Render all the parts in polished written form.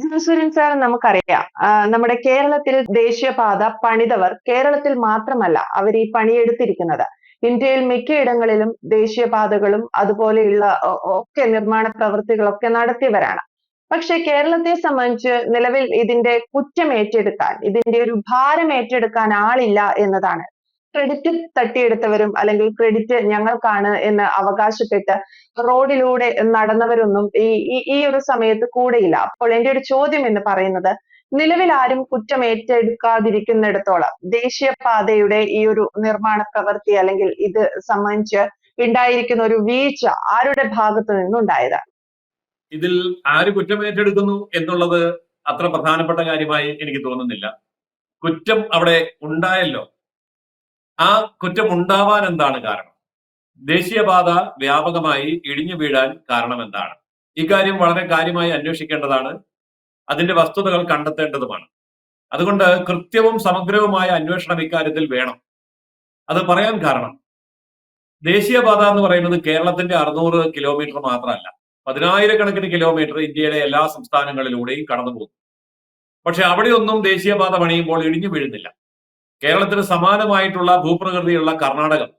Suran sir, നമുക്കറിയാം നമ്മുടെ കേരളത്തിൽ ദേശീയപാത പണിതവർ കേരളത്തിൽ മാത്രമല്ല അവർ ഈ പണിയെടുത്തിരിക്കുന്നത്. ഇന്ത്യയിൽ മിക്കയിടങ്ങളിലും ദേശീയപാതകളും അതുപോലെയുള്ള ഒക്കെ നിർമ്മാണ പ്രവൃത്തികളൊക്കെ നടത്തിയവരാണ്. പക്ഷെ കേരളത്തെ സംബന്ധിച്ച് നിലവിൽ ഇതിന്റെ കുറ്റം ഏറ്റെടുക്കാൻ, ഇതിന്റെ ഒരു ഭാരം ഏറ്റെടുക്കാൻ ആളില്ല എന്നതാണ്. ക്രെഡിറ്റ് തട്ടിയെടുത്തവരും അല്ലെങ്കിൽ ക്രെഡിറ്റ് ഞങ്ങൾക്കാണ് എന്ന് അവകാശപ്പെട്ട് റോഡിലൂടെ നടന്നവരൊന്നും ഈ ഒരു സമയത്ത് കൂടെയില്ല. അപ്പോൾ എന്റെ ഒരു ചോദ്യം എന്ന് പറയുന്നത്, നിലവിൽ ആരും കുറ്റം ഏറ്റെടുക്കാതിരിക്കുന്നിടത്തോളം ദേശീയപാതയുടെ ഈ ഒരു നിർമ്മാണ പ്രവൃത്തി അല്ലെങ്കിൽ ഇത് സംബന്ധിച്ച് ഉണ്ടായിരിക്കുന്ന ഒരു വീഴ്ച ആരുടെ ഭാഗത്തു നിന്നുണ്ടായതാണ്? ഇതിൽ ആര് കുറ്റം ഏറ്റെടുക്കുന്നു എന്നുള്ളത് അത്ര പ്രധാനപ്പെട്ട കാര്യമായി എനിക്ക് തോന്നുന്നില്ല. കുറ്റം അവിടെ ഉണ്ടായല്ലോ. ആ കുറ്റം ഉണ്ടാവാൻ എന്താണ് കാരണം? ദേശീയപാത വ്യാപകമായി ഇടിഞ്ഞു വീഴാൻ കാരണം എന്താണ്? ഇക്കാര്യം വളരെ കാര്യമായി അന്വേഷിക്കേണ്ടതാണ്. അതിന്റെ വസ്തുതകൾ കണ്ടെത്തേണ്ടതുമാണ്. അതുകൊണ്ട് കൃത്യവും സമഗ്രവുമായ അന്വേഷണം ഇക്കാര്യത്തിൽ വേണം. അത് പറയാൻ കാരണം, ദേശീയപാത എന്ന് പറയുന്നത് കേരളത്തിന്റെ 600 കിലോമീറ്റർ മാത്രമല്ല, 10,000-കണക്കിന് കിലോമീറ്റർ ഇന്ത്യയിലെ എല്ലാ സംസ്ഥാനങ്ങളിലൂടെയും കടന്നു പോകുന്നു. പക്ഷെ അവിടെയൊന്നും ദേശീയപാത പണിയുമ്പോൾ ഇടിഞ്ഞു വീഴുന്നില്ല. കേരളത്തിന് സമാനമായിട്ടുള്ള ഭൂപ്രകൃതിയുള്ള കർണാടകം,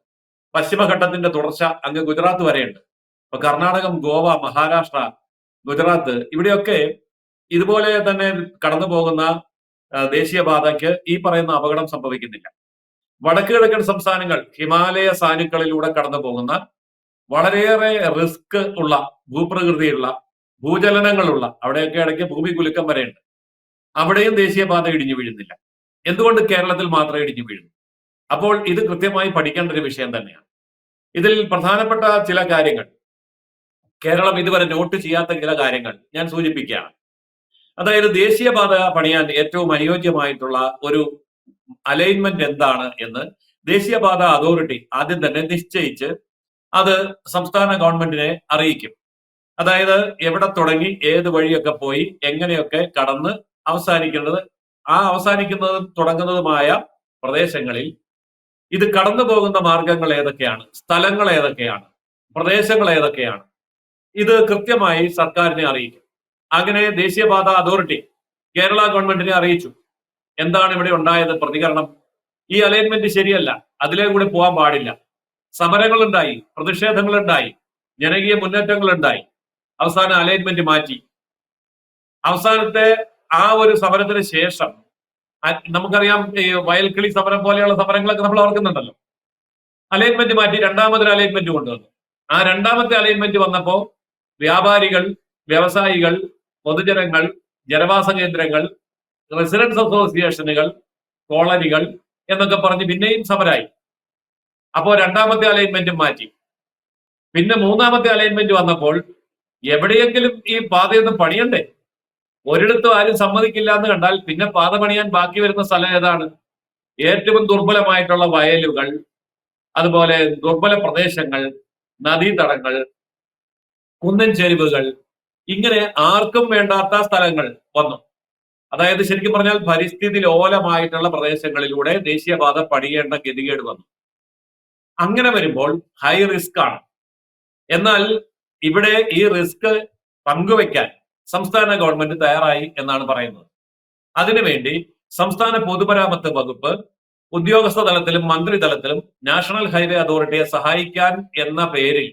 പശ്ചിമഘട്ടത്തിന്റെ തുടർച്ച അങ്ങ് ഗുജറാത്ത് വരെയുണ്ട്. ഇപ്പൊ കർണാടകം, ഗോവ, മഹാരാഷ്ട്ര, ഗുജറാത്ത് ഇവിടെയൊക്കെ ഇതുപോലെ തന്നെ കടന്നു പോകുന്ന ദേശീയപാതയ്ക്ക് ഈ പറയുന്ന അപകടം സംഭവിക്കുന്നില്ല. വടക്ക് കിഴക്കൻ സംസ്ഥാനങ്ങൾ ഹിമാലയ സാനുക്കളിലൂടെ കടന്നു പോകുന്ന വളരെയേറെ റിസ്ക് ഉള്ള ഭൂപ്രകൃതിയുള്ള ഭൂചലനങ്ങളുള്ള, അവിടെയൊക്കെ ഇടയ്ക്ക് ഭൂമി കുലുക്കം വരെയുണ്ട്. അവിടെയും ദേശീയപാത ഇടിഞ്ഞു വീഴുന്നില്ല. എന്തുകൊണ്ട് കേരളത്തിൽ മാത്രമേ ഇടിഞ്ഞു വീഴുന്നു? അപ്പോൾ ഇത് കൃത്യമായി പഠിക്കേണ്ട ഒരു വിഷയം തന്നെയാണ്. ഇതിൽ പ്രധാനപ്പെട്ട ചില കാര്യങ്ങൾ, കേരളം ഇതുവരെ നോട്ട് ചെയ്യാത്ത ചില കാര്യങ്ങൾ ഞാൻ സൂചിപ്പിക്കുകയാണ്. അതായത് ദേശീയപാത പണിയാൻ ഏറ്റവും അനുയോജ്യമായിട്ടുള്ള ഒരു അലൈൻമെന്റ് എന്താണ് എന്ന് ദേശീയപാത അതോറിറ്റി ആദ്യം തന്നെ നിശ്ചയിച്ച് അത് സംസ്ഥാന ഗവൺമെന്റിനെ അറിയിക്കും. അതായത് എവിടെ തുടങ്ങി ഏത് വഴിയൊക്കെ പോയി എങ്ങനെയൊക്കെ കടന്ന് അവസാനിക്കുന്നത്, ആ അവസാനിക്കുന്നതും തുടങ്ങുന്നതുമായ പ്രദേശങ്ങളിൽ ഇത് കടന്നു പോകുന്ന മാർഗങ്ങൾ ഏതൊക്കെയാണ്, സ്ഥലങ്ങൾ ഏതൊക്കെയാണ്, പ്രദേശങ്ങൾ ഏതൊക്കെയാണ്, ഇത് കൃത്യമായി സർക്കാരിനെ അറിയിക്കും. അങ്ങനെ ദേശീയപാത അതോറിറ്റി കേരള ഗവൺമെന്റിനെ അറിയിച്ചു. എന്താണ് ഇവിടെ ഉണ്ടായത് പ്രതികരണം? ഈ അലൈൻമെന്റ് ശരിയല്ല, അതിലേ കൂടി പോകാൻ പാടില്ല. സമരങ്ങളുണ്ടായി, പ്രതിഷേധങ്ങളുണ്ടായി, ജനകീയ മുന്നേറ്റങ്ങളുണ്ടായി. അവസാന അലൈൻമെന്റ് മാറ്റി. അവസാനത്തെ ആ ഒരു സമരത്തിന് ശേഷം നമുക്കറിയാം, ഈ വയൽക്കിളി സമരം പോലെയുള്ള സമരങ്ങളൊക്കെ നമ്മൾ ഓർക്കുന്നുണ്ടല്ലോ. അലൈൻമെന്റ് മാറ്റി രണ്ടാമതൊരു അലൈൻമെന്റ് കൊണ്ടുവന്നു. ആ രണ്ടാമത്തെ അലൈൻമെന്റ് വന്നപ്പോ വ്യാപാരികൾ, വ്യവസായികൾ, പൊതുജനങ്ങൾ, ജനവാസ കേന്ദ്രങ്ങൾ, റെസിഡൻസ് അസോസിയേഷനുകൾ, കോളനികൾ എന്നൊക്കെ പറഞ്ഞ് പിന്നെയും സമരായി. അപ്പോ രണ്ടാമത്തെ അലൈൻമെന്റും മാറ്റി. പിന്നെ മൂന്നാമത്തെ അലൈൻമെന്റ് വന്നപ്പോൾ എവിടെയെങ്കിലും ഈ പാതയൊന്നും പണിയണ്ടേ? ഒരിടത്തും ആരും സമ്മതിക്കില്ല എന്ന് കണ്ടാൽ പിന്നെ പാത പണിയാൻ ബാക്കി വരുന്ന സ്ഥലം ഏതാണ്? ഏറ്റവും ദുർബലമായിട്ടുള്ള വയലുകൾ, അതുപോലെ ദുർബല പ്രദേശങ്ങൾ, നദീതടങ്ങൾ, കുന്നൻ ചെരിവുകൾ, ഇങ്ങനെ ആർക്കും വേണ്ടാത്ത സ്ഥലങ്ങൾ വന്നു. അതായത് ശരിക്കും പറഞ്ഞാൽ പരിസ്ഥിതി ലോലമായിട്ടുള്ള പ്രദേശങ്ങളിലൂടെ ദേശീയപാത പണിയേണ്ട ഗതികേട് വന്നു. അങ്ങനെ വരുമ്പോൾ ഹൈ റിസ്ക് ആണ്. എന്നാൽ ഇവിടെ ഈ റിസ്ക് പങ്കുവെക്കാൻ സംസ്ഥാന ഗവൺമെന്റ് തയ്യാറായി എന്നാണ് പറയുന്നത്. അതിനുവേണ്ടി സംസ്ഥാന പൊതുമരാമത്ത് വകുപ്പ് ഉദ്യോഗസ്ഥ തലത്തിലും മന്ത്രിതലത്തിലും നാഷണൽ ഹൈവേ അതോറിറ്റിയെ സഹായിക്കാൻ എന്ന പേരിൽ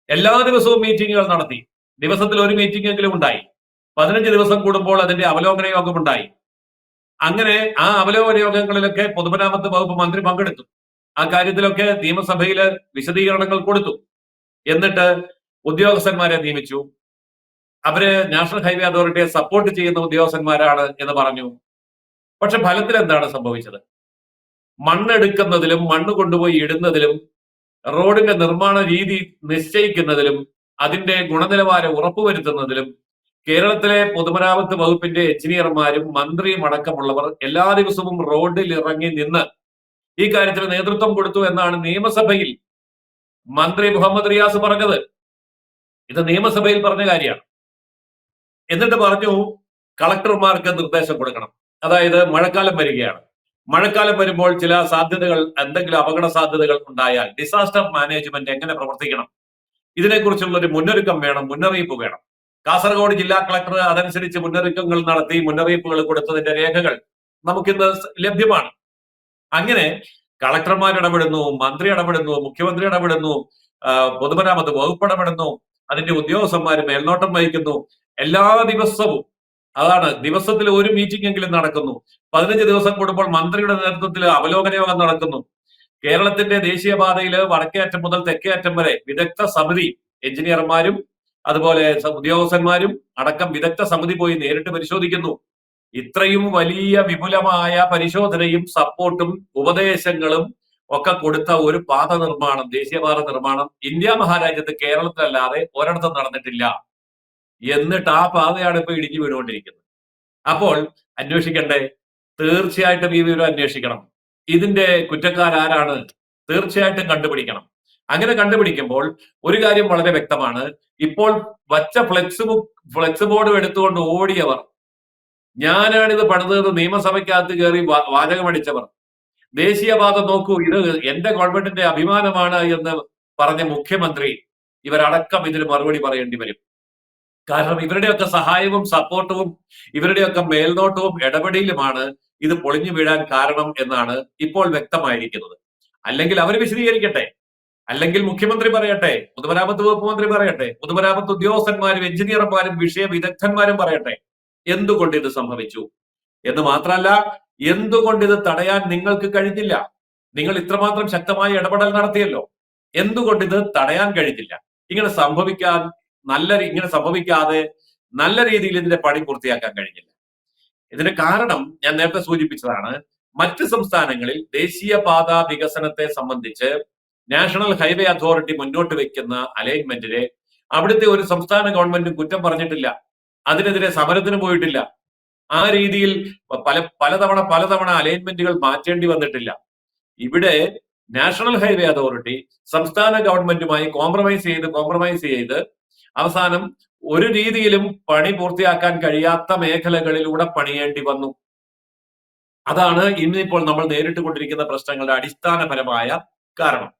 എല്ലാ ദിവസവും മീറ്റിങ്ങുകൾ നടത്തി. ദിവസത്തിൽ ഒരു മീറ്റിംഗ് എങ്കിലും ഉണ്ടായി. 15 ദിവസം കൂടുമ്പോൾ അതിന്റെ അവലോകന യോഗം ഉണ്ടായി. അങ്ങനെ ആ അവലോകന യോഗങ്ങളിലൊക്കെ പൊതുമരാമത്ത് വകുപ്പ് മന്ത്രി പങ്കെടുത്തു. ആ കാര്യത്തിലൊക്കെ നിയമസഭയില് വിശദീകരണങ്ങൾ കൊടുത്തു. എന്നിട്ട് ഉദ്യോഗസ്ഥന്മാരെ നിയമിച്ചു. അവര് നാഷണൽ ഹൈവേ അതോറിറ്റിയെ സപ്പോർട്ട് ചെയ്യുന്ന ഉദ്യോഗസ്ഥന്മാരാണ് എന്ന് പറഞ്ഞു. പക്ഷെ ഫലത്തിൽ എന്താണ് സംഭവിച്ചത്? മണ്ണെടുക്കുന്നതിലും മണ്ണ് കൊണ്ടുപോയി ഇടുന്നതിലും റോഡിന്റെ നിർമ്മാണ രീതി നിശ്ചയിക്കുന്നതിലും അതിന്റെ ഗുണനിലവാരം ഉറപ്പുവരുത്തുന്നതിലും കേരളത്തിലെ പൊതുമരാമത്ത് വകുപ്പിന്റെ എഞ്ചിനീയർമാരും മന്ത്രിയും അടക്കമുള്ളവർ എല്ലാ ദിവസവും റോഡിൽ ഇറങ്ങി നിന്ന് ഈ കാര്യത്തിന് നേതൃത്വം കൊടുത്തു എന്നാണ് നിയമസഭയിൽ മന്ത്രി മുഹമ്മദ് റിയാസ് പറഞ്ഞത്. ഇത് നിയമസഭയിൽ പറഞ്ഞ കാര്യമാണ്. എന്നിട്ട് പറഞ്ഞു കളക്ടർമാർക്ക് നിർദ്ദേശം കൊടുക്കണം. അതായത് മഴക്കാലം വരികയാണ്. മഴക്കാലം വരുമ്പോൾ ചില സാധ്യതകൾ, എന്തെങ്കിലും അപകട സാധ്യതകൾ ഉണ്ടായാൽ ഡിസാസ്റ്റർ മാനേജ്മെന്റ് എങ്ങനെ പ്രവർത്തിക്കണം, ഇതിനെക്കുറിച്ചുള്ള ഒരു മുന്നൊരുക്കം വേണം, മുന്നറിയിപ്പ് വേണം. കാസർഗോഡ് ജില്ലാ കളക്ടർ അതനുസരിച്ച് മുന്നറിയിപ്പുകൾ നടത്തി മുന്നറിയിപ്പുകൾ കൊടുത്തതിന്റെ രേഖകൾ നമുക്കിന്ന് ലഭ്യമാണ്. അങ്ങനെ കളക്ടർമാർ ഇടപെടുന്നു, മന്ത്രി ഇടപെടുന്നു, മുഖ്യമന്ത്രി ഇടപെടുന്നു, പൊതുമരാമത്ത് വകുപ്പ് ഇടപെടുന്നു, അതിന്റെ ഉദ്യോഗസ്ഥന്മാർ മേൽനോട്ടം വഹിക്കുന്നു. എല്ലാ ദിവസവും അതാണ്, ദിവസത്തിൽ ഒരു മീറ്റിംഗ് എങ്കിലും നടക്കുന്നു. 15 ദിവസം കൂടുമ്പോൾ മന്ത്രിയുടെ നേതൃത്വത്തിൽ അവലോകന യോഗം നടക്കുന്നു. കേരളത്തിന്റെ ദേശീയപാതയിൽ വടക്കേ അറ്റം മുതൽ തെക്കേ അറ്റം വരെ വിദഗ്ധ സമിതി, എഞ്ചിനീയർമാരും അതുപോലെ ഉദ്യോഗസ്ഥന്മാരും അടക്കം വിദഗ്ധ സമിതി പോയി നേരിട്ട് പരിശോധിക്കുന്നു. ഇത്രയും വലിയ വിപുലമായ പരിശോധനയും സപ്പോർട്ടും ഉപദേശങ്ങളും ഒക്കെ കൊടുത്ത ഒരു പാത നിർമ്മാണം, ദേശീയപാത നിർമ്മാണം ഇന്ത്യ മഹാരാജ്യത്ത് കേരളത്തിലല്ലാതെ ഒരിടത്തും നടന്നിട്ടില്ല. എന്നിട്ട് ആ പാതയാണ് ഇപ്പൊ ഇടിഞ്ഞു വീണുകൊണ്ടിരിക്കുന്നത്. അപ്പോൾ അന്വേഷിക്കണ്ടേ? തീർച്ചയായിട്ടും ഈ വിവരം അന്വേഷിക്കണം. ഇതിന്റെ കുറ്റക്കാരാരാണ് തീർച്ചയായിട്ടും കണ്ടുപിടിക്കണം. അങ്ങനെ കണ്ടുപിടിക്കുമ്പോൾ ഒരു കാര്യം വളരെ വ്യക്തമാണ്. ഇപ്പോൾ വച്ച ഫ്ലെക്സ് ബോർഡ് എടുത്തുകൊണ്ട് ഓടിയവർ, ഞാനാണിത് പണിതത് നിയമസഭയ്ക്കകത്ത് കയറി വാചകമടിച്ചവർ, ദേശീയപാത നോക്കൂ ഇത് എന്റെ ഗവൺമെന്റിന്റെ അഭിമാനമാണ് എന്ന് പറഞ്ഞ മുഖ്യമന്ത്രി, ഇവരടക്കം ഇതിന് മറുപടി പറയേണ്ടി വരും. കാരണം ഇവരുടെയൊക്കെ സഹായവും സപ്പോർട്ടും ഇവരുടെയൊക്കെ മേൽനോട്ടവും ഇടപെടലുമാണ് ഇത് പൊളിഞ്ഞു വീഴാൻ കാരണം എന്നാണ് ഇപ്പോൾ വ്യക്തമായിരിക്കുന്നത്. അല്ലെങ്കിൽ അവർ വിശദീകരിക്കട്ടെ, അല്ലെങ്കിൽ മുഖ്യമന്ത്രി പറയട്ടെ, പൊതുമരാമത്ത് വകുപ്പ് മന്ത്രി പറയട്ടെ, പൊതുമരാമത്ത് ഉദ്യോഗസ്ഥന്മാരും എഞ്ചിനീയർമാരും വിഷയ വിദഗ്ധന്മാരും പറയട്ടെ എന്തുകൊണ്ട് ഇത് സംഭവിച്ചു എന്ന്. മാത്രമല്ല, എന്തുകൊണ്ട് ഇത് തടയാൻ നിങ്ങൾക്ക് കഴിഞ്ഞില്ല? നിങ്ങൾ ഇത്രമാത്രം ശക്തമായ ഇടപെടൽ നടത്തിയല്ലോ, എന്തുകൊണ്ട് ഇത് തടയാൻ കഴിഞ്ഞില്ല? ഇങ്ങനെ സംഭവിക്കാതെ നല്ല രീതിയിൽ ഇതിന്റെ പണി പൂർത്തിയാക്കാൻ കഴിഞ്ഞില്ല. ഇതിന് കാരണം ഞാൻ നേരത്തെ സൂചിപ്പിച്ചതാണ്. മറ്റ് സംസ്ഥാനങ്ങളിൽ ദേശീയപാത വികസനത്തെ സംബന്ധിച്ച് നാഷണൽ ഹൈവേ അതോറിറ്റി മുന്നോട്ട് വെക്കുന്ന അലൈൻമെന്റിനെ അവിടുത്തെ ഒരു സംസ്ഥാന ഗവൺമെന്റും കുറ്റം പറഞ്ഞിട്ടില്ല, അതിനെതിരെ സമരത്തിന് പോയിട്ടില്ല. ആ രീതിയിൽ പലതവണ അലൈൻമെന്റുകൾ മാറ്റേണ്ടി വന്നിട്ടില്ല. ഇവിടെ നാഷണൽ ഹൈവേ അതോറിറ്റി സംസ്ഥാന ഗവൺമെന്റുമായി കോംപ്രമൈസ് ചെയ്ത് അവസാനം ഒരു രീതിയിലും പണി പൂർത്തിയാക്കാൻ കഴിയാത്ത മേഖലകളിലൂടെ പണിയേണ്ടി വന്നു. അതാണ് ഇന്നിപ്പോൾ നമ്മൾ നേരിട്ടുകൊണ്ടിരിക്കുന്ന പ്രശ്നങ്ങളുടെ അടിസ്ഥാനപരമായ കാരണം.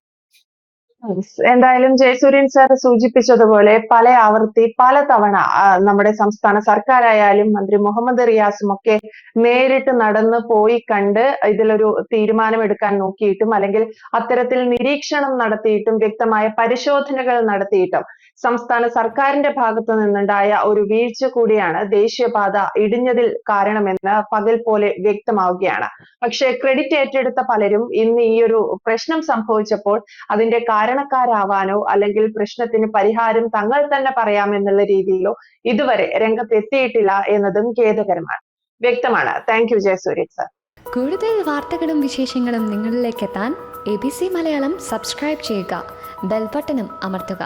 എന്തായാലും ജയസൂര്യൻ സാർ സൂചിപ്പിച്ചതുപോലെ പല ആവർത്തി പലതവണ നമ്മുടെ സംസ്ഥാന സർക്കാരായാലും മന്ത്രി മുഹമ്മദ് റിയാസും ഒക്കെ നേരിട്ട് നടന്നു പോയി കണ്ട് ഇതിലൊരു തീരുമാനമെടുക്കാൻ നോക്കിയിട്ടും അല്ലെങ്കിൽ അത്തരത്തിൽ നിരീക്ഷണം നടത്തിയിട്ടും വ്യക്തമായ പരിശോധനകൾ നടത്തിയിട്ടും സംസ്ഥാന സർക്കാരിന്റെ ഭാഗത്തു നിന്നുണ്ടായ ഒരു വീഴ്ച കൂടിയാണ് ദേശീയപാത ഇടിഞ്ഞതിൽ കാരണമെന്ന് പകൽ പോലെ വ്യക്തമാവുകയാണ്. പക്ഷേ ക്രെഡിറ്റ് ഏറ്റെടുത്ത പലരും ഇന്ന് ഈ ഒരു പ്രശ്നം സംഭവിച്ചപ്പോൾ അതിന്റെ കാരണക്കാരാവാനോ അല്ലെങ്കിൽ പ്രശ്നത്തിന് പരിഹാരം തങ്ങൾ തന്നെ പറയാമെന്നുള്ള രീതിയിലോ ഇതുവരെ രംഗത്തെത്തിയിട്ടില്ല എന്നതും ഖേദകരമാണ്. വ്യക്തമാണ്. Thank you Jayasuryan sir. കൂടുതൽ വാർത്തകളും വിശേഷങ്ങളും നിങ്ങളിലേക്ക് എത്താൻ ABC മലയാളം സബ്സ്ക്രൈബ് ചെയ്യുക, ബെൽ ബട്ടണും അമർത്തുക.